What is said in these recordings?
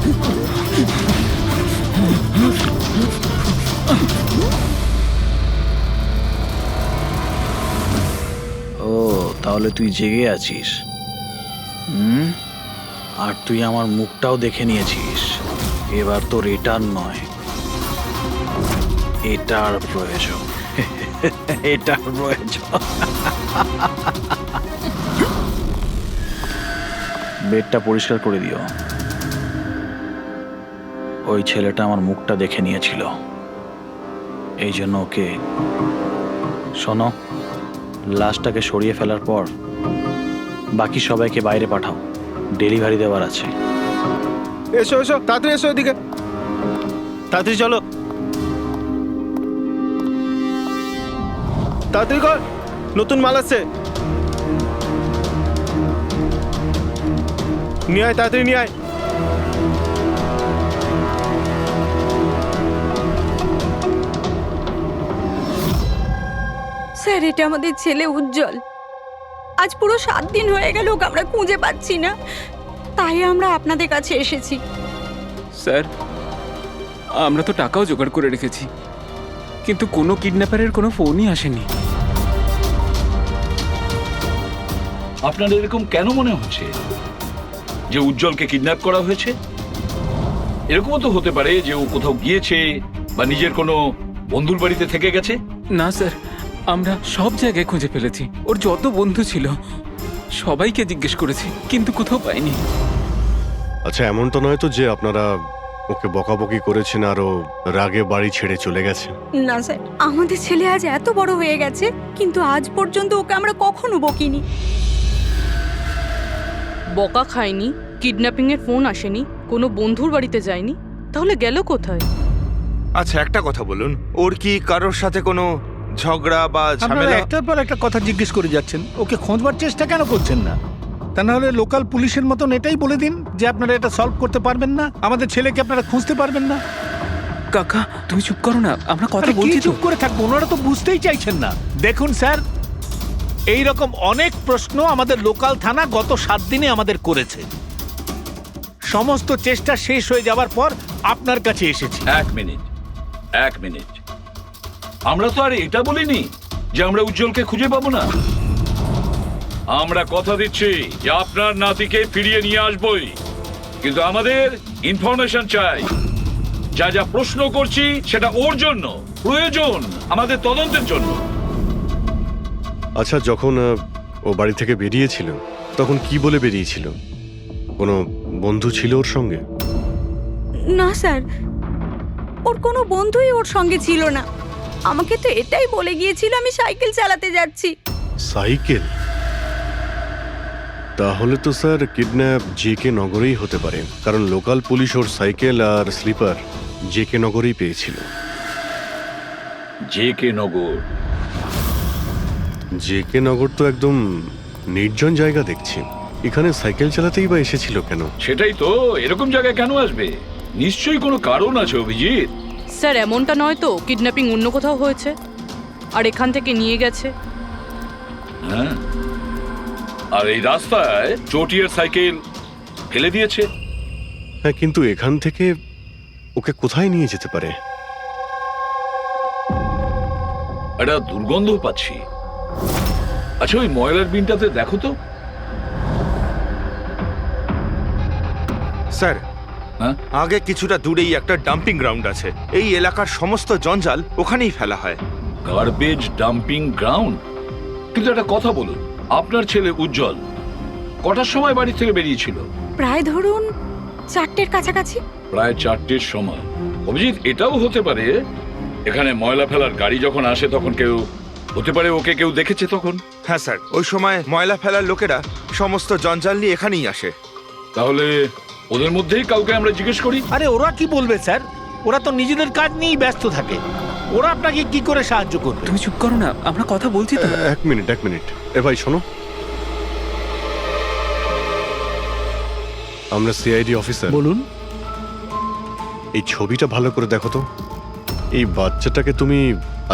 ও তাহলে তুই জেগে আছিস। আর তুই আমার মুখটাও দেখে নিয়েছিস। এবার তোর এটার নয়, এটার প্রয়োজন। এটার প্রয়োজন। বেডটা পরিষ্কার করে দিও। ওই ছেলেটা আমার মুখটা দেখে নিয়েছিল, এই জন্য ওকে। শোনো, লাশটাকে সরিয়ে ফেলার পর বাকি সবাইকে বাইরে পাঠাও, ডেলিভারি দেওয়ার আছে। এসো এসো, তাড়াতাড়ি এসো এদিকে, তাড়াতাড়ি চলো, তাড়াতাড়ি কর, নতুন মাল আসছে। নিয়ে আয়, তাড়াতাড়ি নিয়ে আয়। স্যার, এটা আমাদের ছেলে উজ্জ্বল। আজ পুরো 7 দিন হয়ে গেল ওকে আমরা খুঁজে পাচ্ছি না, তাই আমরা আপনাদের কাছে এসেছি। স্যার, আমরা তো টাকাও জোগাড় করে রেখেছি, কিন্তু কোনো কিডন্যাপারের কোনো ফোনই আসেনি। আপনার এরকম কেন মনে হচ্ছে যে উজ্জ্বলকে কিডন্যাপ করা হয়েছে? এরকমও তো হতে পারে যে ও কোথাও গিয়েছে বা নিজের কোনো বন্ধুর বাড়িতে থেকে গেছে। না স্যার, আমরা সব জায়গায় খুঁজে ফেলেছি। ওর যত বন্ধু ছিল সবাইকে জিজ্ঞেস করেছি, কিন্তু কোথাও পাইনি। আচ্ছা, এমন তো নয় তো যে আপনারা ওকে বকাবকি করেছেন আর ও রাগে বাড়ি ছেড়ে চলে গেছে? না স্যার, আমাদের ছেলে আজ এত বড় হয়ে গেছে, কিন্তু আজ পর্যন্ত ওকে আমরা কখনো বকিনি। বকা খায়নি, কিডন্যাপিং এর ফোন আসেনি, কোনো বন্ধুর বাড়িতে যায়নি, তাহলে গেল কোথায়? আচ্ছা, একটা কথা বলুন, ওর কি কারোর সাথে কোনো ঝগড়া বা আপনারা ঝামেলা? একটার পর একটা কথা জিজ্ঞেস করে যাচ্ছেন, ওকে খোঁজবার চেষ্টা কেন করছেন না? তা না হলে লোকাল পুলিশের মতন এটাই বলে দিন যে আপনারা এটা সলভ করতে পারবেন না, আমাদের ছেলেকে আপনারা খুঁজতে পারবেন না। কাকা, তুমি চুপ করো না, আমরা কথা আরে কি বলছি তো। চুপ করে থাকবো? ওনারা তো বুঝতেই চাইছেন না। দেখুন স্যার, এই রকম অনেক প্রশ্ন আমাদের লোকাল থানা গত 7 দিনে আমাদের করেছে। সমস্ত চেষ্টা শেষ হয়ে যাওয়ার পর আপনার কাছে এসেছি। এক মিনিট, আমরা তো আর এটা বলিনি যে আমরা উজ্জ্বলকে খুঁজে পাবো না। আমরা কথা দিচ্ছি যে আপনার নাতিকে ফিরিয়ে নিয়ে আসবই, কিন্তু আমাদের ইনফরমেশন চাই। যা যা প্রশ্ন করছি সেটা ওর জন্য প্রয়োজন, আমাদের তদন্তের জন্য। আচ্ছা, যখন ও বাড়ি থেকে বেরিয়েছিল তখন কি বলে বেরিয়েছিল? কোনো বন্ধু ছিল ওর সঙ্গে? না স্যার, ওর কোনো বন্ধুই ওর সঙ্গে ছিল না। আমাকে তো এটাই বলে গিয়েছিল আমি সাইকেল চালাতে যাচ্ছি। সাইকেল? তাহলে তো স্যার কিডন্যাপ জেকে নগরেই হতে পারে, কারণ লোকাল পুলিশ ওর সাইকেল আর স্লিপার জেকে নগরেই পেয়েছিল। জেকে নগর? জেকে নগর তো একদম নির্জন জায়গা দেখছি, এখানে সাইকেল চালাতেই বা এসেছিল কেন? সেটাই তো, এরকম জায়গায় কেন আসবে? নিশ্চয়ই কোনো কারণ আছে অভিজিৎ। স্যার, এমনটা নয় তো কিডন্যাপিং অন্য কোথাও হয়েছে আর এখান থেকে নিয়ে গেছে? হ্যাঁ, আর এই রাস্তায় চটিয়ার সাইকেল ফেলে দিয়েছে। হ্যাঁ, কিন্তু এখান থেকে ওকে কোথায় নিয়ে যেতে পারে? একটা দুর্গন্ধ পাচ্ছি। আচ্ছা, ওই ময়লার বিনটাতে দেখো তো। স্যার, হ্যাঁ, আগে কিছুটা দূরেই একটা ডাম্পিং গ্রাউন্ড আছে। এই এলাকার সমস্ত জঞ্জাল ওখানেই ফেলা হয়। Garbage dumping ground? কিন্তু একটা কথা বলুন, আপনার ছেলে উজ্জ্বল কটার সময় বাড়ি থেকে বেরিয়েছিল? প্রায় ধরুন 4টের কাছাকাছি। প্রায় 4টের সময়। অভিজিৎ, এটাও হতে পারে এখানে ময়লা ফেলার গাড়ি যখন আসে তখন কেউ, হতে পারে ওকে কেউ দেখেছে তখন। হ্যাঁ স্যার, ওই সময় ময়লা ফেলার লোকেরা সমস্ত জঞ্জাল নিয়ে এখানেই আসে। তাহলে ওদের মধ্যেই কাউকে আমরা জিজ্ঞেস করি। আরে ওরা কি বলবে স্যার? ওরা তো নিজেদের কাজ নিয়েই ব্যস্ত থাকে, ওরা আপনাকে কি করে সাহায্য করবে? তুমি চুপ করো না, আমরা কথা বলছি তো। এক মিনিট। এ ভাই শোনো, আমরা সিআইডি অফিসার। বলুন। এই ছবিটা ভালো করে দেখো তো। এই বাচ্চাটাকে তুমি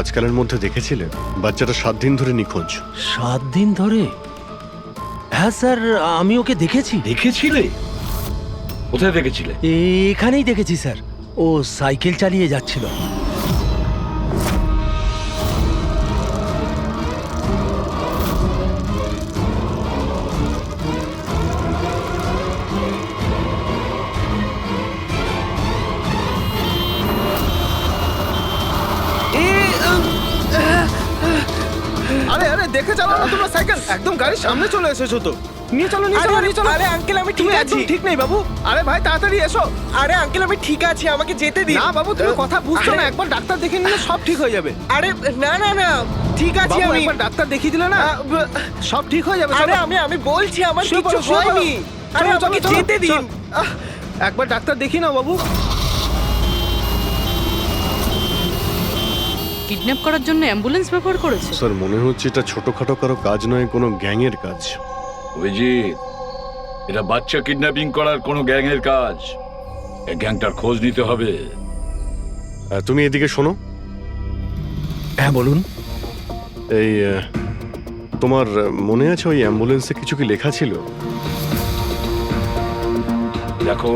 আজকালের মধ্যে দেখেছিলে? বাচ্চাটা 7 দিন ধরে নিখোঁজ। 7 দিন ধরে? হ্যাঁ স্যার, আমি ওকে দেখেছি। দেখেছিলে? কোথায় দেখেছিলে? এখানেই দেখেছি স্যার, ও সাইকেল চালিয়ে যাচ্ছিল। আরে আরে দেখে চালাও না তোমরা সাইকেল, একদম গাড়ির সামনে চলে এসেছো তো। নিয়ে চলো নিয়ে চলো নিয়ে চলো। আরে আঙ্কেল আমি ঠিক আছি। ঠিক নেই বাবু। আরে ভাই তাড়াতাড়ি এসো। আরে আঙ্কেল আমি ঠিক আছি, আমাকে যেতে দিন। না বাবু তুমি কথা বুঝছো না, একবার ডাক্তার দেখে নিলে সব ঠিক হয়ে যাবে। আরে না না না, ঠিক আছে বাবু আমি। একবার ডাক্তার দেখিয়ে দিলে না সব ঠিক হয়ে যাবে। আরে চলো। আমি বলছি আমার শুয়ে কিছু পড়ো, শুয়ে পড়ো। হয়নি। আরে চলো, আমাকে চলো, যেতে চলো। দিন। একবার ডাক্তার দেখি নাও বাবু। কিডন্যাপ করার জন্য অ্যাম্বুলেন্স ব্যবহার করেছে? স্যার মনে হচ্ছে এটা ছোটখাটো কারো কাজ নয়, কোনো গ্যাংয়ের কাজ। অভিজিৎ, এটা বাচ্চা কিডন্যাপিং করার কোনো গ্যাংয়ের কাজ। এই গ্যাংটার খোঁজ নিতে হবে। তুমি এদিকে শোনো। হ্যাঁ বলুন। এই তোমার মনে আছে ওই অ্যাম্বুলেন্সে কিছু কি লেখা ছিল? দেখো,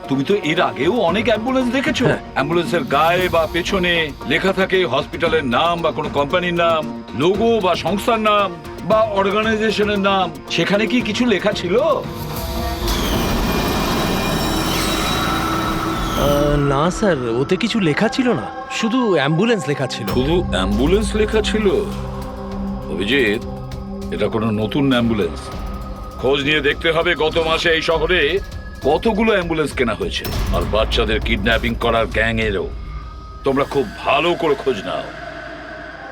তুমি তো এর আগেও অনেক অ্যাম্বুলেন্স দেখেছো। অ্যাম্বুলেন্সের গায়ে বা পেছনে লেখা থাকে হসপিটালের নাম বা কোনো কোম্পানির নাম, লোগো বা সংস্থার নাম বা অর্গানাইজেশনের নাম। সেখানে কি কিছু লেখা ছিল? না স্যার, ওতে কিছু লেখা ছিল না, শুধু অ্যাম্বুলেন্স লেখা ছিল। শুধু অ্যাম্বুলেন্স লেখা ছিল? অভিজিৎ, এটা কোনো নতুন অ্যাম্বুলেন্স। খোঁজ নিয়ে দেখতে হবে গত মাসে এই শহরে কতগুলো অ্যাম্বুলেন্স কেনা হয়েছে। আর বাচ্চাদের কিডন্যাপিং করার গ্যাংয়েরও। তোমরা খুব ভালো করে খোঁজ নাও।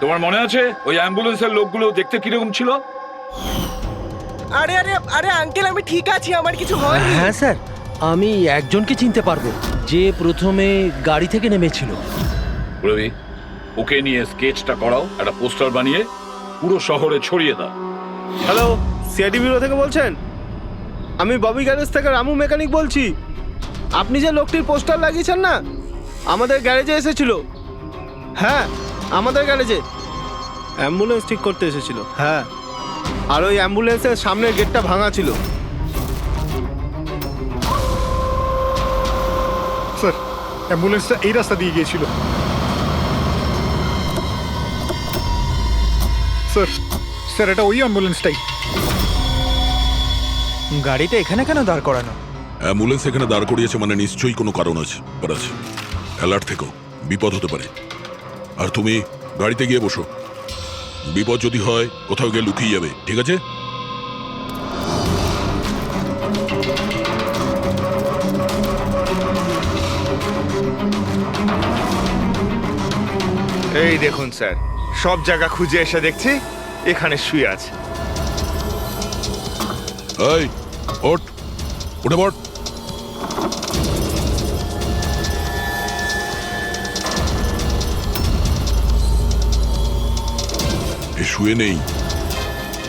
তোমার মনে আছে ওই অ্যাম্বুলেন্সের লোকগুলো দেখতে কিরকম ছিল? আরে আরে আরে আঙ্কেল আমি ঠিক আছি, আমার কিছু হয়নি। হ্যাঁ স্যার, আমি একজনকে চিনতে পারবো যে প্রথমে গাড়ি থেকে নেমেছিল। রবি, ওকে নিয়ে স্কেচটা করাও, একটা পোস্টার বানিয়ে পুরো শহরে ছড়িয়ে দাও। হ্যালো, সিআইডি ব্যুরো থেকে বলছেন? আমি ববি গ্যারেজ থেকে রামু মেকানিক বলছি। আপনি যে লোকটির পোস্টার লাগিয়েছেন না, আমাদের গ্যারেজে এসেছিল। হ্যাঁ, আমাদের গ্যারেজে অ্যাম্বুলেন্স ঠিক করতে এসেছিল। হ্যাঁ, আর ওই অ্যাম্বুলেন্সের সামনের গেটটা ভাঙা ছিল। স্যার, অ্যাম্বুলেন্সটা এই রাস্তা দিয়ে গিয়েছিল। স্যার স্যার এটা ওই অ্যাম্বুলেন্সটাই। গাড়িটা এখানে কেন দাঁড় করানো? অ্যাম্বুলেন্স এখানে দাঁড় করিয়েছে মানে নিশ্চয়ই কোনো কারণ আছে। অ্যালার্ট থেকো, বিপদ হতে পারে। আর তুমি গাড়িতে গিয়ে বসো, বিপদ যদি হয় কোথাও গিয়ে লুকিয়ে যাবে, ঠিক আছে? এই দেখুন স্যার, সব জায়গা খুঁজে এসে দেখছি এখানে শুয়ে আছে। এই ওঠ, উঠে পড়। এ শুয়ে নেই,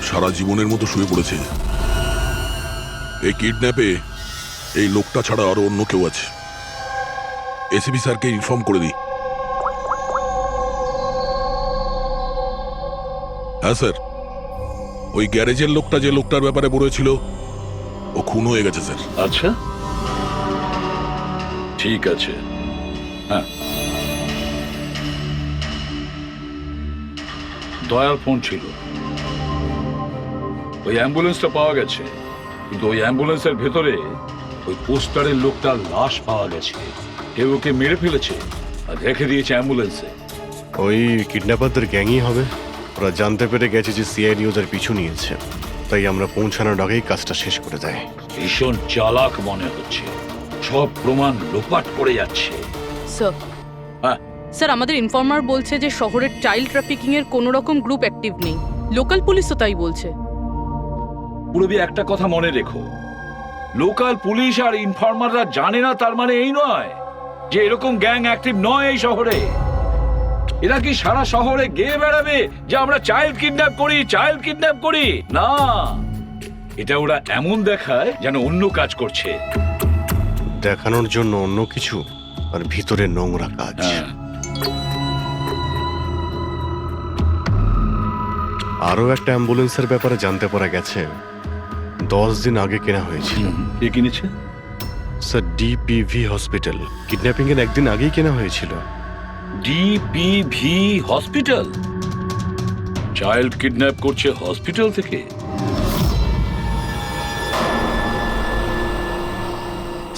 সারা জীবনের মতো শুয়ে পড়েছে। এই কিডন্যাপে এই লোকটা ছাড়া আরো অন্য কেউ আছে। এসিপি স্যারকে ইনফর্ম করে দিই। হ্যাঁ স্যার, ওই গ্যারেজের লোকটা যে লোকটার ব্যাপারে বলেছিল ও খুন হয়ে গেছে স্যার। আচ্ছা, ঠিক আছে। হ্যাঁ, দয়ার ফোন ছিল। ওই অ্যাম্বুলেন্সটা পাওয়া গেছে, কিন্তু ওই অ্যাম্বুলেন্সের ভেতরে ওই পোস্টারের লোকটার লাশ পাওয়া গেছে। কেউ ওকে মেরে ফেলেছে আর রেখে দিয়েছে অ্যাম্বুলেন্সে। ওই কিডন্যাপারদের গ্যাংই হবে। ওরা জানতে পেরে গেছে যে সিআইডি ওদের পিছু নিয়েছে, তাই আমরা পৌঁছানোর আগেই কাজটা শেষ করে দেয়। ভীষণ চালাক মনে হচ্ছে, সব প্রমাণ লোপাট করে যাচ্ছে। স্যার, হ্যাঁ, স্যার আমাদের ইনফর্মার বলছে যে শহরের চাইল্ড ট্রাফিকিং এর কোনো রকম গ্রুপ অ্যাক্টিভ নেই। লোকাল পুলিশও তাই বলছে। পুরবি একটা কথা মনে রেখো, লোকাল পুলিশ আর ইনফর্মাররা জানে না তার মানে এই নয় যে এরকম গ্যাং অ্যাক্টিভ নয় এই শহরে। এরা কি সারা শহরে গেয়ে বেড়াবে যে আমরা চাইল্ড কিডন্যাপ করি, চাইল্ড কিডন্যাপ করি? না, এটা ওরা এমন দেখায় যেন অন্য কাজ করছে। দেখানোর জন্য অন্য কিছু আর ভিতরে নোংরা কাজ। আরো একটা অ্যাম্বুলেন্সের ব্যাপারে জানতে পারা গেছে 10 দিন আগে কেনা হয়েছিল। কে কিনেছে? স্যার ডিপিভি হসপিটাল কিডন্যাপিং এর একদিন আগেই কেনা হয়েছিল। ডিপিভি হসপিটাল? চাইল্ড কিডন্যাপ করছে হসপিটাল থেকে?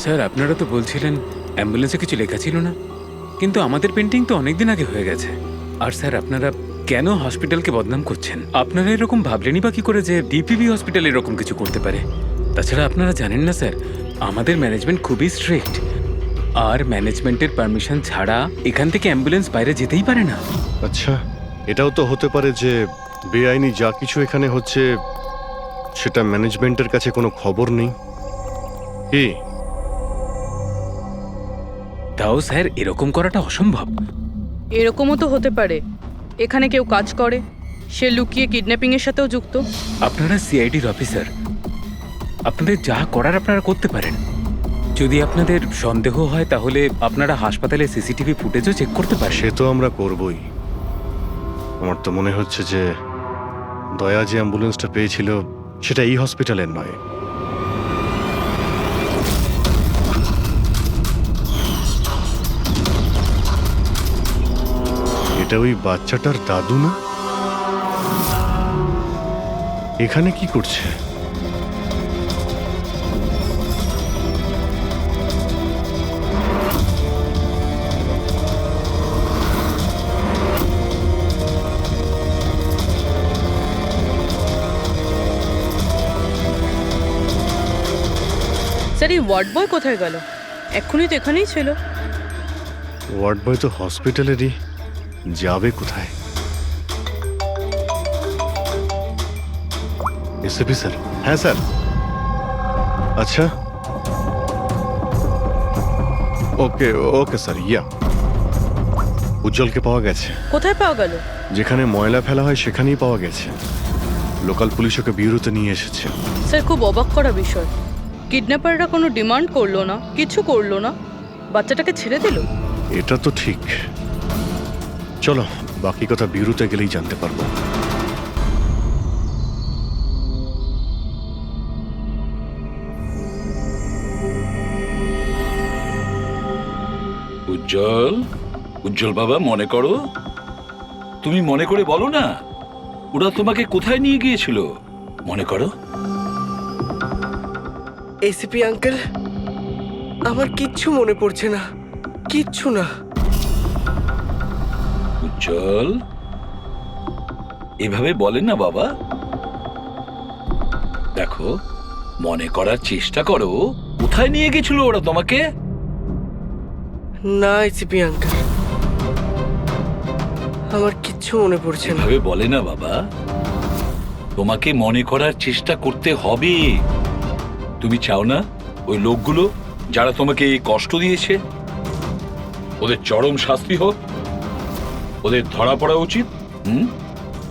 স্যার আপনারা তো বলছিলেন অ্যাম্বুলেন্সে কিছু লেখা ছিল না, কিন্তু আমাদের পেন্টিং তো অনেকদিন আগে হয়ে গেছে। আর স্যার আপনারা কেন হসপিটালকে বদনাম করছেন? আপনারা এরকম ভাবলেনই বা কি করে যে ডিপিভি হসপিটাল এরকম কিছু করতে পারে? তাছাড়া আপনারা জানেন না স্যার, আমাদের ম্যানেজমেন্ট খুবই স্ট্রিক্ট, আর ম্যানেজমেন্টের পারমিশন ছাড়া এখান থেকে অ্যাম্বুলেন্স বাইরে যেতেই পারে না। আচ্ছা, এটাও তো হতে পারে যে বেআইনি যা কিছু এখানে হচ্ছে সেটা ম্যানেজমেন্টের কাছে কোনো খবর নেই। কি? তাও স্যার এরকম করাটা অসম্ভব। এরকমও তো হতে পারে এখানে কেউ কাজ করে, সে লুকিয়ে কিডন্যাপিং এর সাথেও যুক্ত। আপনারা সিআইডির অফিসার, আপনাদের যা করার আপনারা করতে পারেন। যদি আপনাদের সন্দেহ হয় তাহলে আপনারা হাসপাতালে সিসিটিভি ফুটেজও চেক করতে পারেন। সে তো আমরা করবই। আমার তো মনে হচ্ছে যে দয়া যে অ্যাম্বুলেন্সটা পেয়েছিল সেটা এই হসপিটালের নয়। এটা ওই বাচ্চাটার দাদু না? এখানে কি করছে? স্যার এই ওয়ার্ড বয় কোথায় গেল? এক্ষুনি তো এখানেই ছিল। ওয়ার্ড বয় তো হসপিটালেরই, যাবে কোথায়? SAP sir? হ্যাঁ স্যার। আচ্ছা, ওকে ওকে স্যার। ইয়া, উজ্জ্বলকে পাওয়া গেছে। কোথায় পাওয়া গেল? যেখানে ময়লা ফেলা হয় সেখানেই পাওয়া গেছে। লোকাল পুলিশ ওকে ব্যুরোতে নিয়ে এসেছে। স্যার খুব অবাক করা বিষয়, কিডন্যাপাররা কোনো ডিমান্ড করলো না, কিছু করলো না, বাচ্চাটাকে ছেড়ে দিল। এটা তো ঠিক। চলো, বাকি কথা ব্যুরোতে গেলেই জানতে পারবো। উজ্জ্বল, উজ্জ্বল বাবা, মনে করো, তুমি মনে করে বলো না, ওরা তোমাকে কোথায় নিয়ে গিয়েছিল? মনে করো। এসিপি আঙ্কেল, আমার কিচ্ছু মনে পড়ছে না, কিচ্ছু না। উজ্জ্বল, এভাবে বলেন না বাবা। দেখো, মনে করার চেষ্টা করো, কোথায় নিয়ে গেছিল ওরা তোমাকে? না এসিপি আঙ্কেল, আমার কিচ্ছু মনে পড়ছে না। এভাবে বলে না বাবা, তোমাকে মনে করার চেষ্টা করতে হবে। তুমি চাও না ওই লোকগুলো যারা তোমাকে এই কষ্ট দিয়েছে ওদের চরম শাস্তি হোক, ওদের ধরা পড়া উচিত?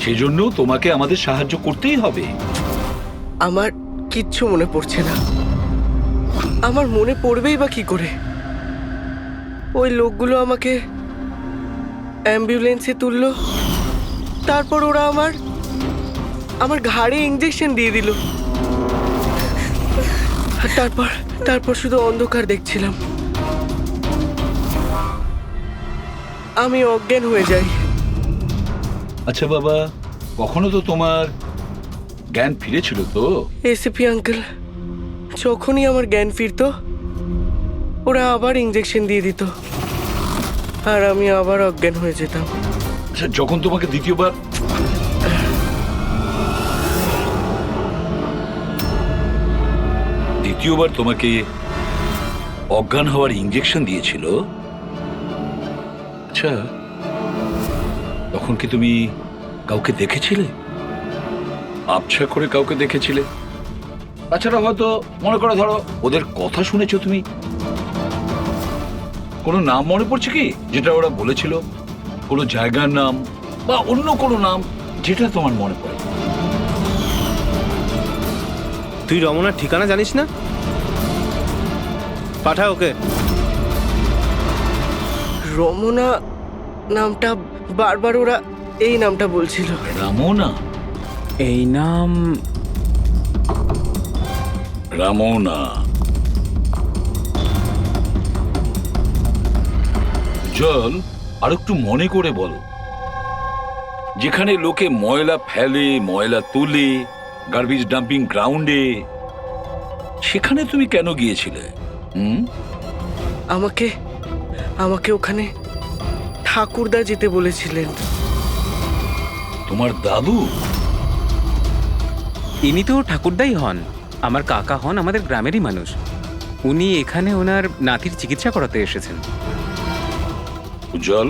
সেজন্য তোমাকে আমাদের সাহায্য করতেই হবে। আমার কিচ্ছু মনে পড়ছে না। আমার মনে পড়বেই বা কি করে? ওই লোকগুলো আমাকে অ্যাম্বুলেন্সে তুললো, তারপর ওরা আমার ঘাড়ে ইঞ্জেকশন দিয়ে দিল। আর তারপর শুধু অন্ধকার দেখছিলাম। আমি অজ্ঞান হয়ে যাই। আচ্ছা বাবা, কখনো তো তোমার জ্ঞান ফিরেছিল তো? এসিপি আঙ্কেল, যখনই আমার জ্ঞান ফিরতো ওরা আবার ইঞ্জেকশন দিয়ে দিত, আর আমি আবার অজ্ঞান হয়ে যেতাম। আচ্ছা, যখন তোমাকে দ্বিতীয়বার তোমাকে অজ্ঞান হওয়ার ইঞ্জেকশন দিয়েছিল, আচ্ছা তখন কি তুমি কাউকে দেখেছিলে? আবছা করে কাউকে দেখেছিলে? তাছাড়া হয়তো মনে করো, ধরো ওদের কথা শুনেছো তুমি, কোনো নাম মনে পড়ছে কি যেটা ওরা বলেছিল? কোনো জায়গার নাম বা অন্য কোনো নাম যেটা তোমার মনে পড়ে? তুই রমনার ঠিকানা জানিস না? পাঠা ওকে। রমনা নামটা বারবার ওরা এই নামটা বলছিল। রামনা? এই নাম রামনা? উজ্জ্বল, আর একটু মনে করে বল, যেখানে লোকে ময়লা ফেলে, ময়লা তুলে, গার্বেজ ডাম্পিং গ্রাউন্ডে, সেখানে তুমি কেন গিয়েছিলে? আমাকে আমাকে ওখানে ঠাকুরদা যেতে বলেছিলেন। তোমার দাদু? ইনি তো ঠাকুরদাই হন, আমার কাকা হন, আমাদের গ্রামেরই মানুষ। উনি এখানে ওনার নাতির চিকিৎসা করাতে এসেছেন। উজ্জ্বল,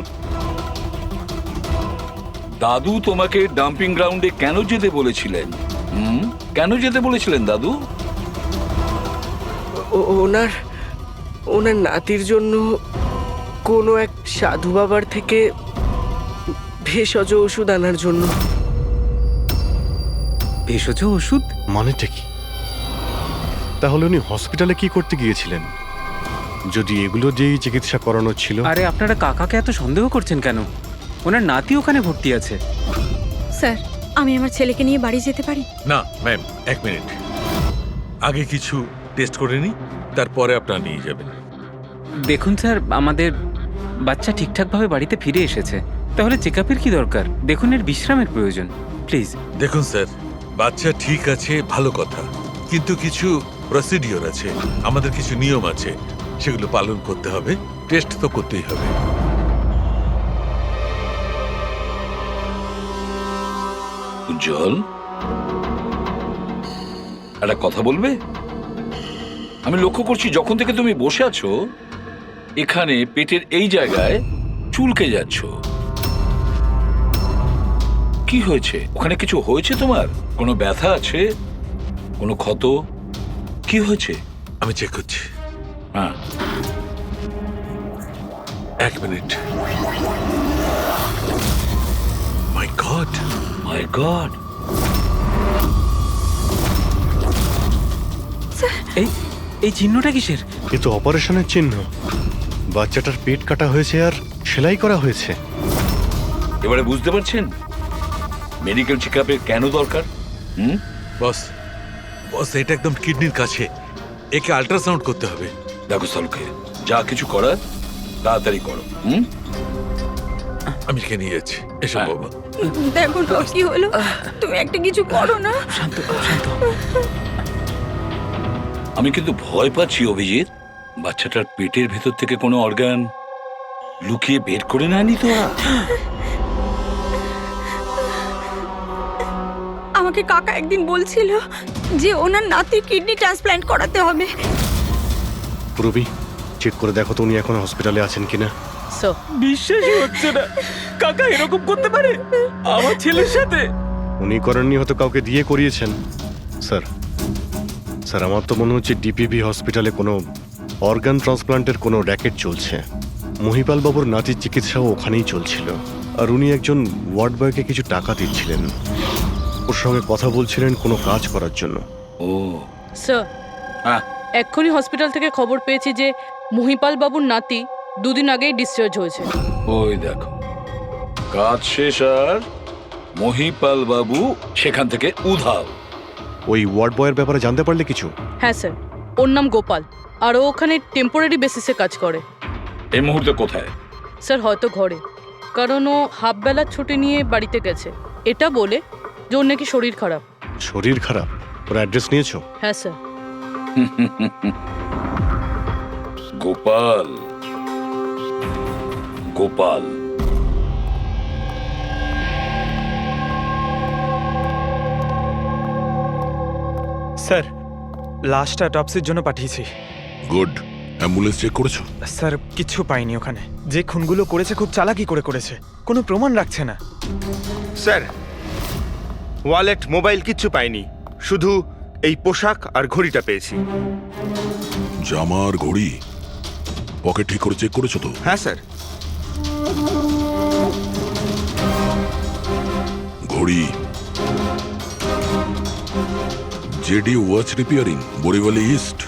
দাদু তোমাকে ডাম্পিং গ্রাউন্ডে কেন যেতে বলেছিলেন? কেন যেতে বলেছিলেন দাদু? ওনার ওনার নাতির জন্য কোনো এক সাধু বাবার থেকে ভেষজ ওষুধ আনার জন্য। ভেষজ ওষুধ মানেটা কি? তাহলে উনি হসপিটালে কি করতে গিয়েছিলেন যদি এগুলো দিয়েই চিকিৎসা করানো ছিল? আরে আপনারা কাকাকে এত সন্দেহ করছেন কেন? ওনার নাতি ওখানে ভর্তি আছে। স্যার, আমি আমার ছেলেকে নিয়ে বাড়ি যেতে পারি? না ম্যাম, 1 মিনিট, আগে কিছু টেস্ট করে নি, তারপরে আপনারা নিয়ে যাবেন। দেখুন স্যার, আমাদের বাচ্চা ঠিকঠাকভাবে বাড়িতে ফিরে এসেছে, তাহলে চেক আপের কি দরকার? দেখুন, এর বিশ্রামের প্রয়োজন, প্লিজ। দেখুন স্যার, বাচ্চা ঠিক আছে, ভালো কথা, কিন্তু কিছু প্রসিডিওর আছে, আমাদের কিছু নিয়ম আছে, সেগুলো পালন করতে হবে, টেস্ট তো করতেই হবে। উজ্জ্বল, একটা কথা বলবে? আমি লক্ষ্য করছি যখন থেকে তুমি বসে আছো এখানে, পেটের এই জায়গায় চুলকে যাচ্ছ। কি হয়েছে? ওখানে কিছু হয়েছে তোমার? কোনো ব্যথা আছে? কোনো ক্ষত? কি হয়েছে? আমি চেক করছি। হ্যাঁ, 1 মিনিট। মাই গড, মাই গড। এই এই চিহ্নটা কিসের? এ তো অপারেশনের চিহ্ন। বাচ্চাটার পেট কাটা হয়েছে আর সেলাই করা হয়েছে। এবারে বুঝতে পারছেন মেডিকেল চেকআপের কেন দরকার? বস, বস, এটা একদম কিডনির কাছে, একে আল্ট্রাসাউন্ড করতে হবে। দেখো সালুকে, যা কিছু করার তাড়াতাড়ি করো। আমি একে নিয়ে যাচ্ছি, এসো বাবা। দেখো না কি হলো, তুমি একটা কিছু করো না। শান্ত শান্ত। আমি কিন্তু ভয় পাচ্ছি অভিজিৎ, বাচ্চাটার পেটের ভেতর থেকে কোনো অর্গান লুকিয়ে বের করে নেয়নি তো? আমাকে কাকা একদিন বলছিল যে ওনার নাতির কিডনি ট্রান্সপ্ল্যান্ট করাতে হবে। পুরবি, চেক করে দেখো তো উনি এখন হসপিটালে আছেন কিনা। স্যার, বিশ্বাসই হচ্ছে না, কাকা এরকম করতে পারে আমার ছেলের সাথে। উনি করেননি, হয়তো কাউকে দিয়ে করিয়েছেন। স্যার, স্যার, আমার তো মনে হচ্ছে ডিপিভি হসপিটালে কোনো অর্গান ট্রান্সপ্লান্টের কোনো র্যাকেট চলছে। মহিপাল বাবুর নাতির চিকিৎসাও ওখানেই চলছিল, আর উনি একজন ওয়ার্ড বয়কে কিছু টাকা দিচ্ছিলেন, ওর সঙ্গে কথা বলছিলেন কোনো কাজ করার জন্য। ও স্যার, হ্যাঁ, এক্ষুনি হসপিটাল থেকে খবর পেয়েছি যে মহিপাল বাবুর নাতি 2 দিন আগেই ডিসচার্জ হয়েছে। ওই দেখো, কাজ শেষ আর মহিপাল বাবু সেখান থেকে উধাও। ওই ওয়ার্ড বয়ের ব্যাপারে জানতে পারলে কিছু? হ্যাঁ স্যার, ওর নাম গোপাল, আর ও ওখানে টেম্পোরারি বেসিসে কাজ করে। এই মুহূর্তে কোথায়? স্যার, হয়তো ঘরে, কারণ ও হাফ বেলার ছুটি নিয়ে বাড়িতে গেছে, এটা বলে যে ওর নাকি শরীর খারাপ। শরীর খারাপ? ওর অ্যাড্রেস নিয়েছো? হ্যাঁ sir. Gopal, Gopal, sir, last অটপসির জন্য পাঠিয়েছি। গুড। অ্যাম্বুলেন্স চেক করেছো? স্যার, কিছু পাইনি ওখানে। যে খুনগুলো করেছে খুব চালাকি করে করেছে, কোনো প্রমাণ রাখছে না। স্যার, ওয়ালেট, মোবাইল কিচ্ছু পাইনি, শুধু এই পোশাক আর ঘড়িটা পেয়েছি। জামা আর ঘড়ি পকেট ঠিক করে চেক করেছো তো? হ্যাঁ স্যার। ঘড়ি জেডি ওয়াচ রিপেয়ারিং, বরিওয়ালি ইস্ট,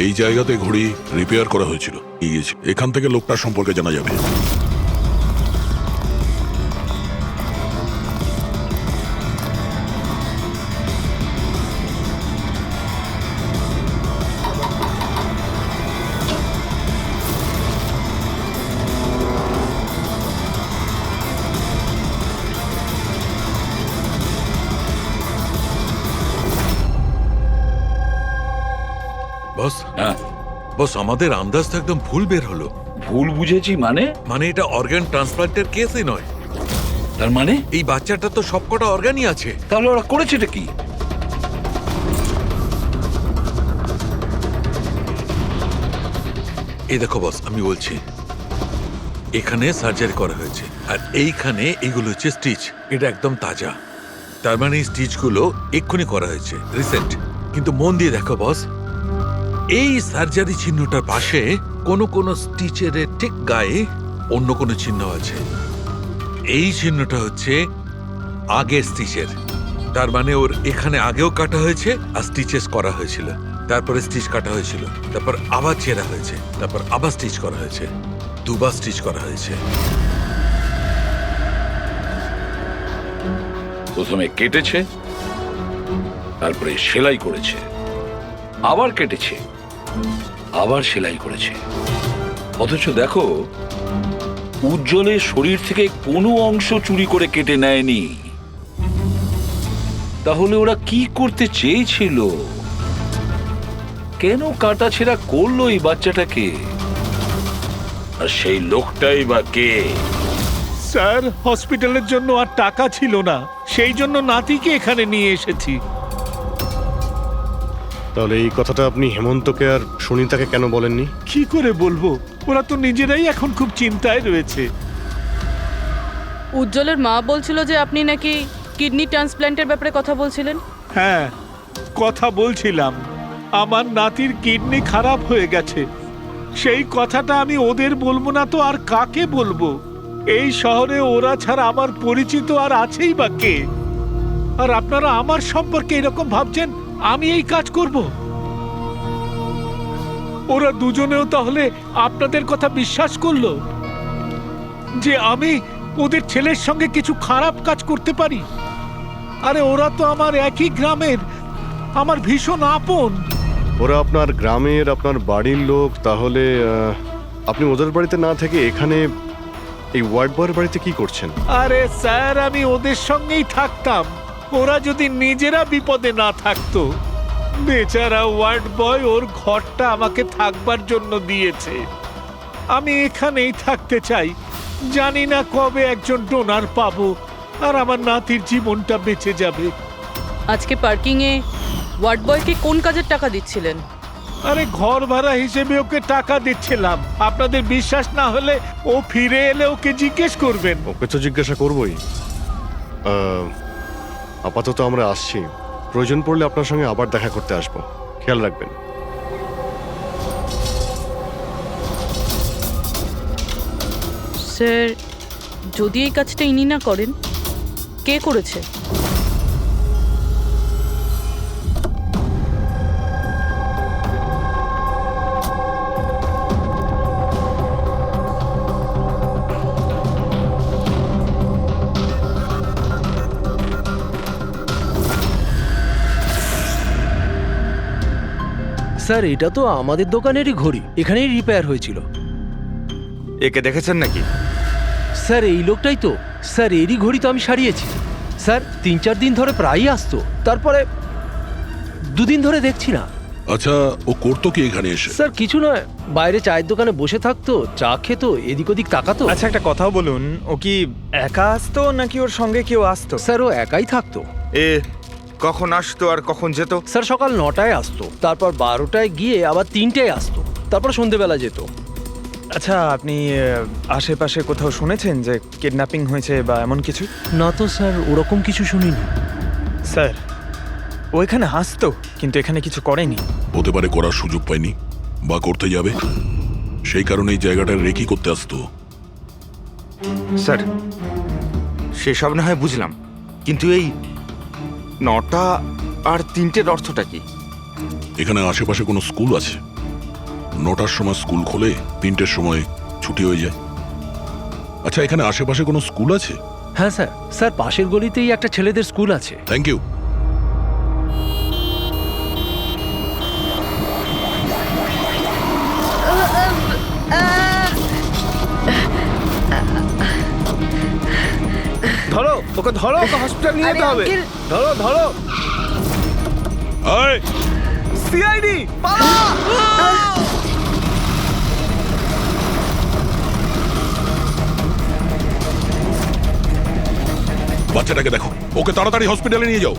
এই জায়গাতে ঘড়ি রিপেয়ার করা হয়েছিল। এখান থেকে লোকটার সম্পর্কে জানা যাবে। বস হ্যাঁ, বস আমাদের আন্দাজ তো একদম ভুল বের হলো। ভুল বুঝেছি মানে? মানে এটা অর্গান ট্রান্সপ্লান্টের কেসই নয়। তার মানে এই বাচ্চাটা তো সবকটা অর্গানই আছে। তাহলে ওরা করেছেটা কি? এই দেখো বস, আমি বলছি এখানে সার্জারি করা হয়েছে আর এইখানে এইগুলো হচ্ছে স্টিচ। এটা একদম তাজা, তার মানে এই স্টিচগুলো এক্ষুনি করা হয়েছে, রিসেন্ট। কিন্তু মন দিয়ে দেখো বস, এই সার্জারি চিহ্নটার পাশে কোনো কোনো স্টিচের ঠিক গায়ে অন্য কোনো চিহ্ন আছে। এই চিহ্নটা হচ্ছে আগের স্টিচের, তার মানে ওর এখানে আগেও কাটা হয়েছে আর স্টিচেস করা হয়েছিল, তারপরে স্টিচ কাটা হয়েছিল, তারপর আবার চেরা হয়েছে, তারপর আবার স্টিচ করা হয়েছে, দুবার স্টিচ করা হয়েছে। প্রথমে কেটেছে, তারপরে সেলাই করেছে, আবার কেটেছে, আবার সেলাই করেছে। অথচ দেখো, উজ্জ্বলের শরীর থেকে কোনো অংশ চুরি করে কেটে নেয়নি। তাহলে ওরা কি করতে চেয়েছিল? কেন কাটাছেঁড়া করলো এই বাচ্চাটাকে? আর সেই লোকটাই বা কে? স্যার, হসপিটালের জন্য আর টাকা ছিল না, সেই জন্য নাতিকে এখানে নিয়ে এসেছি। তাহলে এই কথাটা আপনি হেমন্তকে আর সুনিতাকে কেন বলেননি? কি করে বলবো, ওরা তো নিজেরাই এখন খুব চিন্তায় রয়েছে। উজ্জ্বলের মা বলছিল যে আপনি নাকি কিডনি ট্রান্সপ্ল্যান্টের ব্যাপারে কথা বলছিলেন। হ্যাঁ, কথা বলছিলাম। আমার নাতির কিডনি খারাপ হয়ে গেছে, সেই কথাটা আমি ওদের বলবো না তো আর কাকে বলবো? এই শহরে ওরা ছাড়া আমার পরিচিত আর আছেই বা কে? আর আপনারা আমার সম্পর্কে এরকম ভাবছেন আমি এই কাজ করব? ওরা দুজনেও তাহলে আপনাদের কথা বিশ্বাস করলো যে আমি ওদের ছেলের সঙ্গে কিছু খারাপ কাজ করতে পারি? আরে ওরা তো আমার একই গ্রামের, আমার ভীষণ আপন। ওরা আপনার গ্রামের, আপনার বাড়ির লোক, তাহলে আপনি ওদের বাড়িতে না থেকে এখানে এই ওয়ার্ড বয়ের বাড়িতে কি করছেন? আরে স্যার, আমি ওদের সঙ্গেই থাকতাম, ওরা যদি নিজেরা বিপদে না থাকতো। বেচারা ওয়ার্ড বয় ওর ঘরটা আমাকে থাকবার জন্য দিয়েছে। আমি এখানেই থাকতে চাই, জানি না কবে একজন ডোনার পাবো আর আমার নাতির জীবনটা বেঁচে যাবে। আজকে পার্কিংয়ে ওয়ার্ড বয়কে কোন কাজের টাকা দিচ্ছিলেন? আরে ঘর ভাড়া হিসেবে ওকে টাকা দিচ্ছিলাম। আপনাদের বিশ্বাস না হলে ও ফিরে এলে ওকে জিজ্ঞেস করবেন। ওকে তো জিজ্ঞাসা করবোই। আপাতত আমরা আসছি, প্রয়োজন পড়লে আপনার সঙ্গে আবার দেখা করতে আসবো, খেয়াল রাখবেন। স্যার, যদি এই কাজটা ইনি না করেন, কে করেছে? স্যার, এটা তো আমাদের দোকানেরই ঘড়ি, এখানেই রিপেয়ার হয়েছিল। একে দেখেছেন নাকি? স্যার, এই লোকটাই তো। স্যার, এরই ঘড়ি তো আমি সারিয়েছি। স্যার, 3-4 দিন ধরে প্রায়ই আসতো, তারপরে 2 দিন ধরে দেখছি না। আচ্ছা, ও করতো কি এখানে এসে? স্যার, কিছু নয়, বাইরে চায়ের দোকানে বসে থাকতো, চা খেত, এদিক ওদিক তাকাতো। আচ্ছা, একটা কথাও বলুন, ও কি একা আসতো নাকি ওর সঙ্গে কেউ আসতো? স্যার, ও একাই থাকতো। এ কখন আসতো আর কখন যেত? স্যার, সকাল 9টায় আসতো, তারপর 12টায় গিয়ে আবার 3টায় আসতো, তারপর সন্ধেবেলা যেত। আচ্ছা, আপনি আশেপাশে কোথাও শুনেছেন যে কিডন্যাপিং হয়েছে বা এমন কিছু? না তো স্যার, ওরকম কিছু শুনিনি। স্যার, ও এখানে আসতো কিন্তু এখানে কিছু করেনি। হতে পারে করার সুযোগ পায়নি বা করতে যাবে, সেই কারণে এই জায়গাটা রেকি করতে আসতো। স্যার, সেসব না হয় বুঝলাম, কিন্তু এই 9টা আর 3টের অর্থটা কি? এখানে আশেপাশে কোনো স্কুল আছে? 9টার সময় স্কুল খোলে, 3টের সময় ছুটি হয়ে যায়। আচ্ছা, এখানে আশেপাশে কোনো স্কুল আছে? হ্যাঁ স্যার, স্যার পাশের গলিতেই একটা ছেলেদের স্কুল আছে। Thank you. ধরো ওকে, ধরো ওকে, হসপিটাল নিয়ে যেতে হবে। ধরো ধরো। সিআইডি পালা! বাচ্চাটাকে দেখো, ওকে তাড়াতাড়ি হসপিটালে নিয়ে যাও।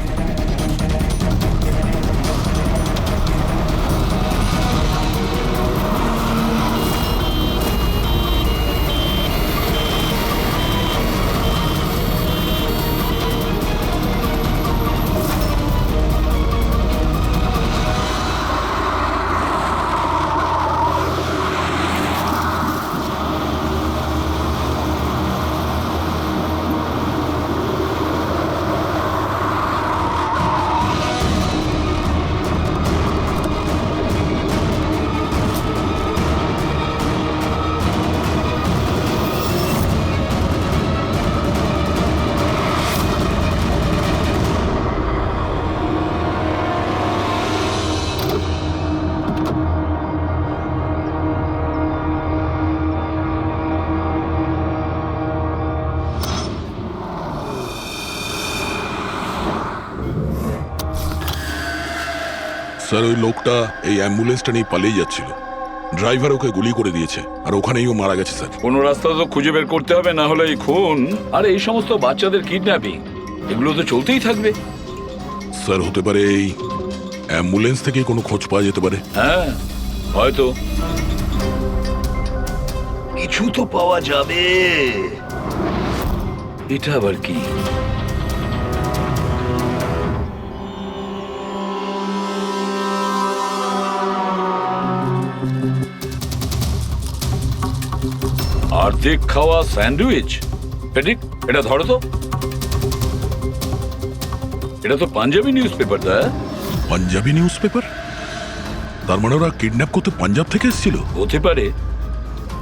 স্যার, ওই লোকটা এই অ্যাম্বুলেন্সটা নিয়ে পালিয়ে যাচ্ছিল। ড্রাইভার ওকে গুলি করে দিয়েছে, আর ওখানেই ও মারা গেছে স্যার। কোনো রাস্তা তো খুঁজে বের করতে হবে, না হলে এই খুন আর এই সমস্ত বাচ্চাদের কিডন্যাপিং এগুলো তো চলতেই থাকবে। স্যার, হতে পারে এই অ্যাম্বুলেন্স থেকে কোনো খোঁজ পাওয়া যেতে পারে। হ্যাঁ, হয়তো কিছু তো পাওয়া যাবে। এটা আবার কি? আর্ধেক খাওয়া স্যান্ডউইচ। পেডিক, এটা ধরো তো। এটা তো Punjabi newspaper. Punjabi newspaper? তার মানে ওরা কিডন্যাপ করতে পাঞ্জাব থেকে এসেছিল? হতে পারে,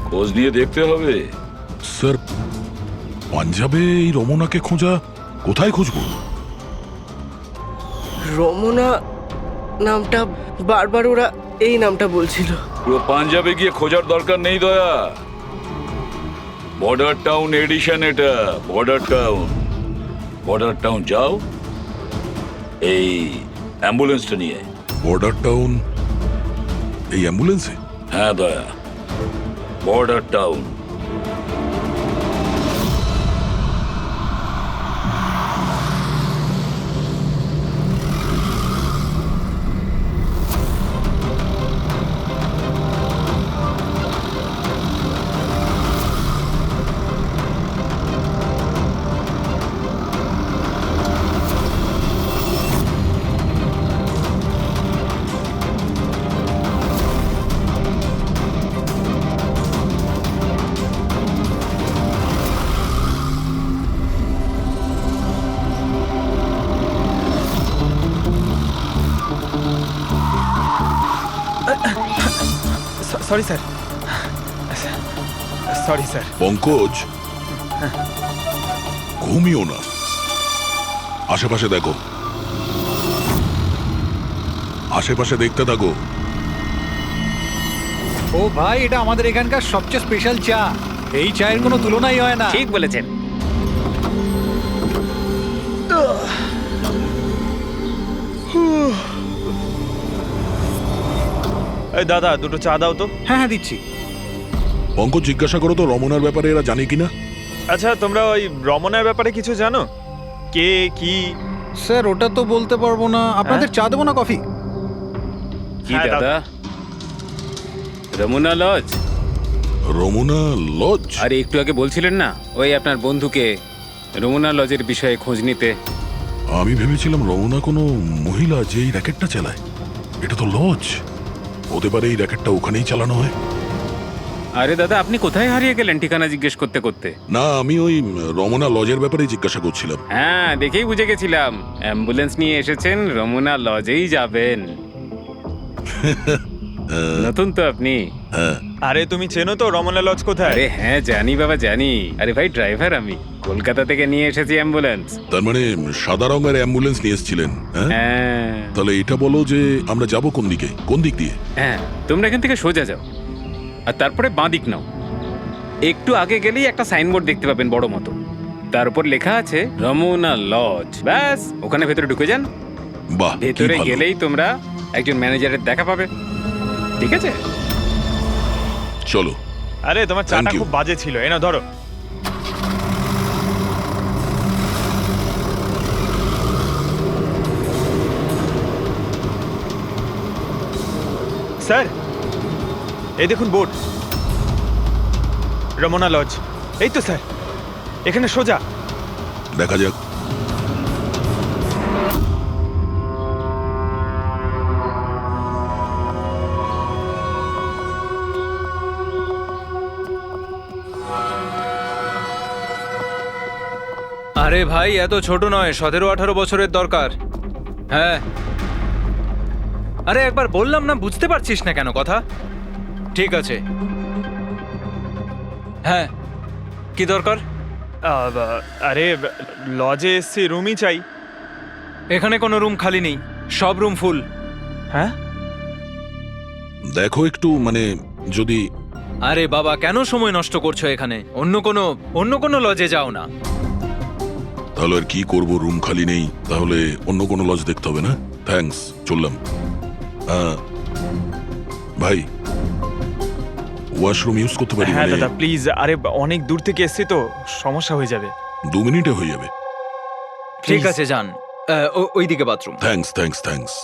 খোঁজ নিয়ে দেখতে হবে। স্যার, পাঞ্জাবে এই রমনাকে খোঁজা, কোথায় খুঁজবো? রমনা নামটা বারবার ওরা এই নামটা বলছিল। পুরো পাঞ্জাবে গিয়ে খোঁজার দরকার নেই দয়া। বর্ডার টাউন এডিশন এটা, বর্ডার টাউন। বর্ডার টাউন যাও, এই অ্যাম্বুলেন্সটা নিয়ে। বর্ডার টাউন এই অ্যাম্বুলেন্সে? হ্যাঁ Daya, border town. Sorry sir, sorry sir. Pankaj, ঘুমিও না, আশেপাশে দেখো, আশেপাশে দেখতে থাকো। ও ভাই, এটা আমাদের এখানকার সবচেয়ে স্পেশাল চা। এই চায়ের কোনো তুলনাই হয় না। ঠিক বলেছেন। এই দাদা, দুটো চা দাও তো। হ্যাঁ হ্যাঁ, দিচ্ছি। পঙ্কজ, জিজ্ঞাসা করো তো রমনার ব্যাপারে এরা জানে কিনা। আচ্ছা, তোমরা ওই রমনার ব্যাপারে কিছু জানো? কে কি? স্যার, ওটা তো বলতে পারবো না। আপনাদের চা দেবো না কফি? কি দাদা? রমনা লজ? রমনা লজ? আরে একটু আগে বলছিলেন না ওই আপনার বন্ধুকে রমনা লজের বিষয়ে খোঁজ নিতে। আমি ভেবেছিলাম রমনা কোনো মহিলা যে এই র্যাকেটটা চালায়। এটা তো লজ, হতে পারে এই র্যাকেটটা ওখানেই চালানো হয়। আরে দাদা, আপনি কোথায় হারিয়ে গেলেন ঠিকানা জিজ্ঞেস করতে করতে? না, আমি ওই রমনা লজের ব্যাপারেই জিজ্ঞাসা করছিলাম। হ্যাঁ, দেখেই বুঝে গেছিলাম অ্যাম্বুলেন্স নিয়ে এসেছেন, রমনা লজেই যাবেন। নতুন তো আপনি? আরে তুমি চেনো তো রমনা লজ কোথায়? আরে হ্যাঁ, জানি বাবা, জানি। আরে ভাই, ড্রাইভার আমি, কলকাতা থেকে নিয়ে এসেছি অ্যাম্বুলেন্স। তার মানে সাদা রঙের অ্যাম্বুলেন্স নিয়ে এসেছিলেন? হ্যাঁ। তাহলে এটা বলো যে আমরা যাব কোন দিকে, কোন দিক দিয়ে? হ্যাঁ, তোমরা এখান থেকে সোজা যাও, আর তারপরে বাঁ দিক নাও। একটু আগে গেলেই একটা সাইনবোর্ড দেখতে পাবেন বড় মতো, তার উপর লেখা আছে রমনা লজ। ব্যাস, ওখানে ভেতরে ঢুকে যান। বাহ, ভেতরে গেলেই তোমরা একজন ম্যানেজারের দেখা পাবে, ঠিক আছে? চলো। আরে তোমার Thank চাটা you. খুব বাজে ছিল, এ না ধরো। স্যার, এই দেখুন বোর্ড, রমনা লজ। এই তো স্যার, এখানে সোজা। দেখা যাক। আরে ভাই, এত ছোট নয়, 17-18 বছরের দরকার। হ্যাঁ। আরে একবার বললাম না, বুঝতে পারছিস না কেন কথা? ঠিক আছে। হ্যাঁ, কি দরকার? আরে লজে এসছি, রুমই চাই। এখানে কোনো রুম খালি নেই, সব রুম ফুল। হ্যাঁ? দেখো একটু, মানে যদি... আরে বাবা, কেন সময় নষ্ট করছো এখানে? অন্য কোনো লজে যাও না। তাহলে আর কি করব, রুম খালি নেই, তাহলে অন্য কোনো লজ দেখতে হবে না? থ্যাঙ্কস, চললাম। ভাই, ওয়াশরুম ইউজ করতে পারি? হ্যাঁ মানে দাদা প্লিজ, আরে অনেক দূর থেকে এসছি তো, সমস্যা হয়ে যাবে। 2 মিনিটে হয়ে যাবে। ঠিক আছে, যান। ওইদিকে বাথরুম। Thanks thanks thanks.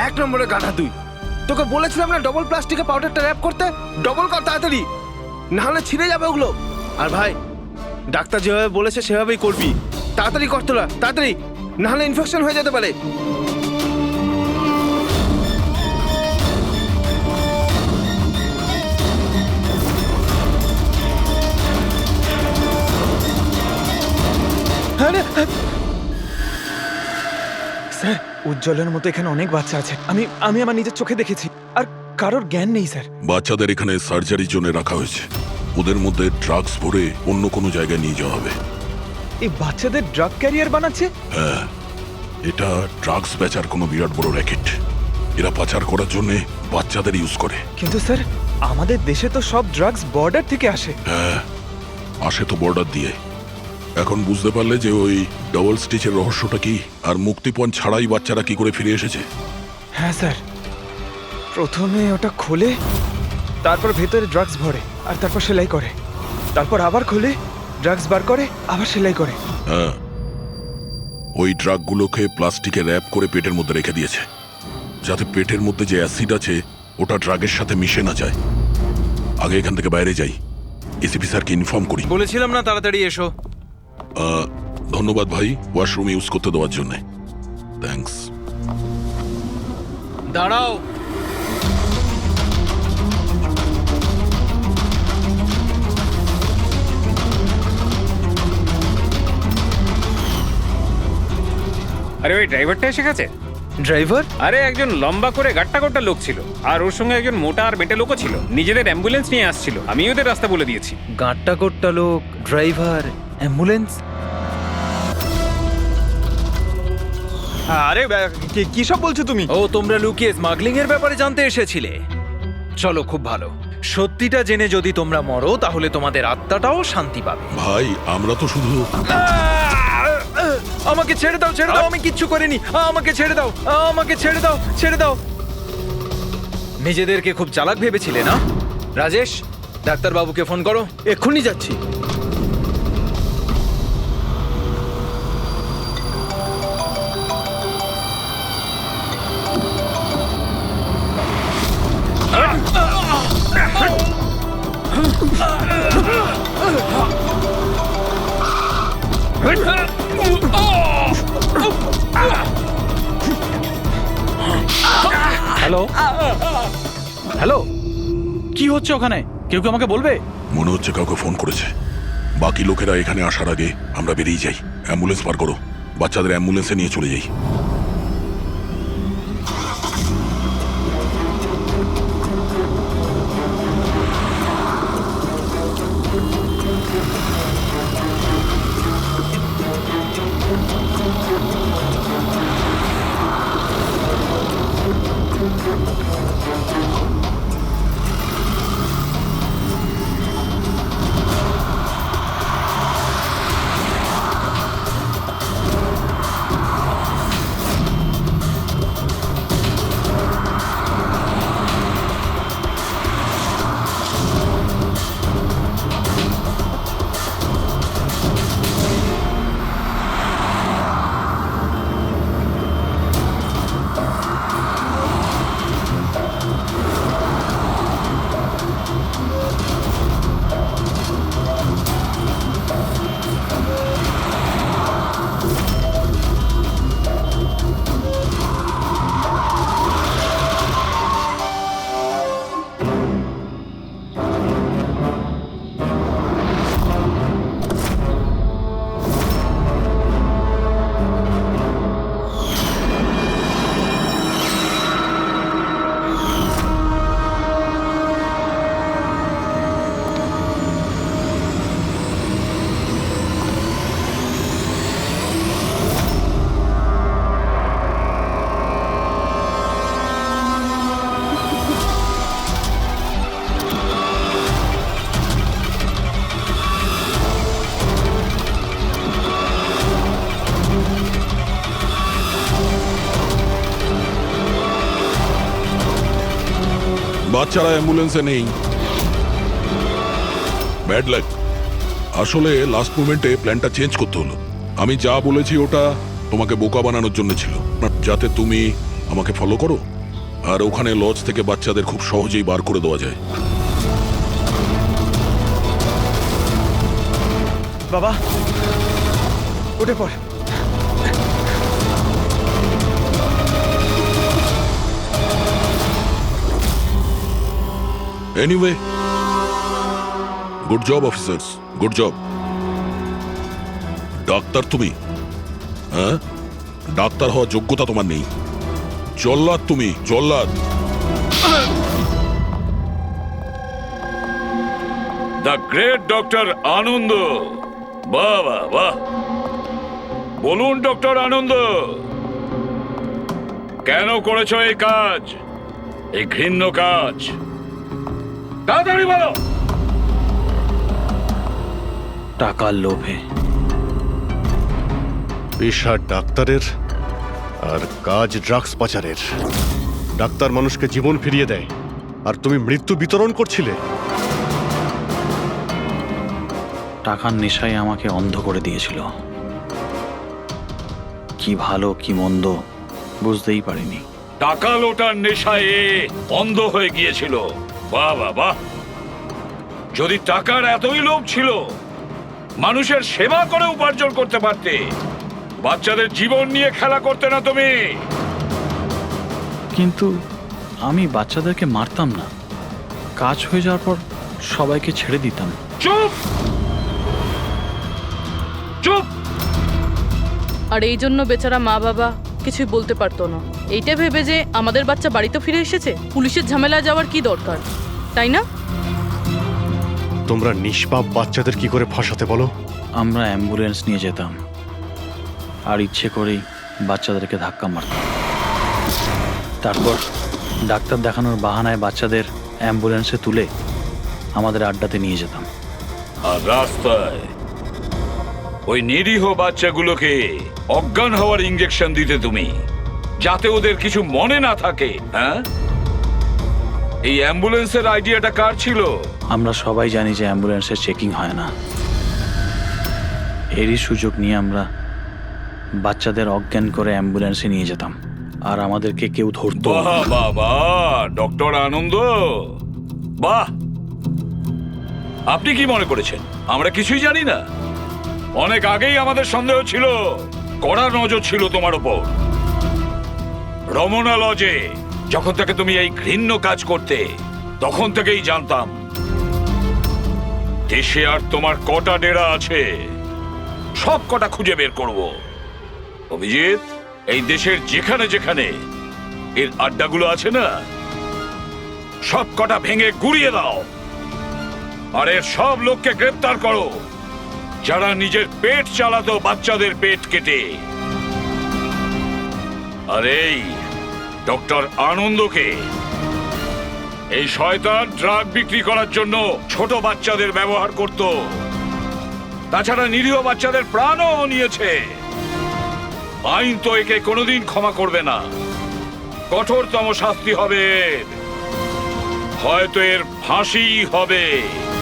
এক নম্বরে গাধা তুই। তোকে বলেছিলাম না ডবল প্লাস্টিকের পাউডারটা র্যাপ করতে? ডবল কর তাড়াতাড়ি, না হলে ছিঁড়ে যাবে ওগুলো। আর ভাই, ডাক্তার যেভাবে বলেছে সেভাবেই করবি। তাড়াতাড়ি কর তোরা, তাড়াতাড়ি, না হলে ইনফেকশন হয়ে যেতে পারে। স্যার, উজ্জ্বলের মতো এখানে অনেক বাচ্চা আছে, আমি আমার নিজের চোখে দেখেছি, আর কারোর জ্ঞান নেই স্যার। বাচ্চাদের এখানে সার্জারির জন্য রাখা হয়েছে, ওদের মধ্যে ড্রাগস ভরে অন্য কোনো জায়গায় নিয়ে যাওয়া হবে। এই বাচ্চাদের ড্রাগ ক্যারিয়ার বানাচ্ছে? হ্যাঁ, এটা ড্রাগস বেচার কোনো বিরাট বড় র্যাকেট। এরা পাচার করার জন্য বাচ্চাদের ইউজ করে। কিন্তু স্যার, আমাদের দেশে তো সব ড্রাগস বর্ডার থেকে আসে। হ্যাঁ, আসে তো বর্ডার দিয়ে। এখন বুঝতে পারলে যে ওই ডবল স্টিচের রহস্যটা কি, আর মুক্তিপণ ছাড়াই বাচ্চারা কি করে ফিরে এসেছে? হ্যাঁ স্যার, প্রথমে ওটা খোলে, তারপর ভেতরে ড্রাগস ভরে, আর তারপর সেলাই করে, তারপর আবার খোলে, ড্রাগস বার করে, আবার সেলাই করে। হ্যাঁ, ওই ড্রাগগুলোকে প্লাস্টিকে র্যাপ করে পেটের মধ্যে রেখে দিয়েছে, যাতে পেটের মধ্যে যে অ্যাসিড আছে ওটা ড্রাগের সাথে মিশে না যায়। আগে এখান থেকে বাইরে যাই, এসিপি স্যারকে ইনফর্ম করি। বলেছিলাম না তাড়াতাড়ি এসো। ধন্যবাদ ভাই, ওয়াশরুম ইউজ করতে দেওয়ার জন্য। থ্যাঙ্কস। দাঁড়াও। আরে ওই ড্রাইভারটা এসে গেছে। ড্রাইভার? আরে একজন লম্বা করে গাট্টা গোট্টা লোক ছিল, আর ওর সঙ্গে একজন মোটা আর বেটে লোকও ছিল। নিজেদের অ্যাম্বুলেন্স নিয়ে আসছিল, আমি ওদের রাস্তা বলে দিয়েছি। গাট্টা গোট্টা লোক, ড্রাইভার, অ্যাম্বুলেন্স? আরে কি সব বলছো তুমি? ও, তোমরা লুকিয়ে স্মাগলিং এর ব্যাপারে জানতে এসেছিলে? চলো, খুব ভালো। সত্যিটা জেনে যদি তোমরা মরো, তাহলে তোমাদের আত্মাটাও শান্তি পাবে। ভাই, আমরা তো শুধু... আমাকে ছেড়ে দাও, ছেড়ে দাও, আমি কিচ্ছু করিনি। আমাকে ছেড়ে দাও, আমাকে ছেড়ে দাও, ছেড়ে দাও। নিজেদেরকে খুব চালাক ভেবেছিলে না? রাজেশ, ডাক্তারবাবুকে ফোন করো। এক্ষুনি যাচ্ছি। হ্যালো হ্যালো, কি হচ্ছে ওখানে? কেউ কি আমাকে বলবে? মনে হচ্ছে কাউকে ফোন করেছে। বাকি লোকেরা এখানে আসার আগে আমরা বেরিয়ে যাই। অ্যাম্বুলেন্স পার করো, বাচ্চাদের অ্যাম্বুলেন্সে নিয়ে চলে যাই। বাচ্চারা অ্যাম্বুলেন্সে নেই। Bad luck. আসলে লাস্ট মোমেন্টে প্ল্যানটা চেঞ্জ করতে হলো। আমি যা বলেছি ওটা তোমাকে বোকা বানানোর জন্য ছিল, যাতে তুমি আমাকে ফলো করো আর ওখানে লজ থেকে বাচ্চাদের খুব সহজেই বার করে দেওয়া যায়। বাবা, উঠে পড়। Anyway, good job officers, good job. Doctor তুমি? হ্যাঁ, ডাক্তার হওয়ার যোগ্যতা তোমার নেই। জল্লাদ তুমি, জল্লাদ। দ্য গ্রেট ডক্টর আনন্দ। বাহ বাহ বাহ। বলুন ডক্টর আনন্দ, কেন করেছো এই কাজ, এই ঘৃণ্য কাজ? তাড়াতাড়ি বলো। টাকার লোভে। পেশা ডাক্তারের আর কাজ ড্রাগস পাচারের। ডাক্তার মানুষকে জীবন ফিরিয়ে দেয়, আর তুমি মৃত্যু বিতরণ করছিলে। টাকার নেশায় আমাকে অন্ধ করে দিয়েছিল। কি ভালো কি মন্দ বুঝতেই পারিনি। টাকা লোটার নেশায় অন্ধ হয়ে গিয়েছিল। বাহ বাহ বাহ। যদি টাকার এতই লোভ ছিল, মানুষের সেবা করে উপার্জন করতে পারতে। বাচ্চাদের জীবন নিয়ে খেলা করতে না তুমি। কিন্তু আমি বাচ্চাদেরকে মারতাম না, কাজ হয়ে যাওয়ার পর সবাইকে ছেড়ে দিতাম। চুপ চুপ। আর এই জন্য বেচারা মা বাবা কিছুই বলতে পারতো না, এইটা ভেবে যে আমাদের বাচ্চা বাড়িতে ফিরে এসেছে, পুলিশের ঝামেলা যাওয়ার কি দরকার, তাই না? তোমরা নিষ্পাপ বাচ্চাদের কি করে ফাঁসাতে বলো? আমরা অ্যাম্বুলেন্স নিয়ে যেতাম আর ইচ্ছে করেই বাচ্চাদেরকে ধাক্কা মারতাম। তারপর ডাক্তার দেখানোর বাহানায় বাচ্চাদের অ্যাম্বুলেন্সে তুলে আমাদের আড্ডাতে নিয়ে যেতাম। আর রাস্তায় ওই নিরীহ বাচ্চাগুলোকে অজ্ঞান হওয়ার ইঞ্জেকশন দিতে তুমি, যাতে ওদের কিছু মনে না থাকে। হ্যাঁ, এই অ্যাম্বুলেন্সের আইডিয়াটা কার ছিল? আমরা সবাই জানি যে অ্যাম্বুলেন্সের চেকিং হয় না। এরই সুযোগ নিয়ে আমরা বাচ্চাদের অজ্ঞান করে অ্যাম্বুলেন্সে নিয়ে যেতাম, আর আমাদেরকে কেউ ধরতো না। বাহ বাহ বাহ, ডক্টর আনন্দ, বাহ। আপনি কি মনে করেছেন আমরা কিছুই জানি না? অনেক আগেই আমাদের সন্দেহ ছিল, কড়া নজর ছিল তোমার উপর। রমনা লজে যখন থেকে তুমি এই ঘৃণ্য কাজ করতে, তখন থেকেই জানতাম দেশে আর তোমার কটা ডেরা আছে সব কটা খুঁজে বের করব। অভিজিৎ, এই দেশের যেখানে যেখানে এর আড্ডাগুলো আছে না, সব কটা ভেঙে গুড়িয়ে দাও। আর এর সব লোককে গ্রেফতার করো যারা নিজের পেট চালাতো বাচ্চাদের পেট কেটে। আর এই ডক্টর আনন্দকে, এই শয়তান ড্রাগ বিক্রি করার জন্য ছোট বাচ্চাদের ব্যবহার করত, তাছাড়া নিরীহ বাচ্চাদের প্রাণও নিয়েছে। আইন তো একে কোনোদিন ক্ষমা করবে না, কঠোরতম শাস্তি হবে এর। হয়তো এর ফাঁসি হবে।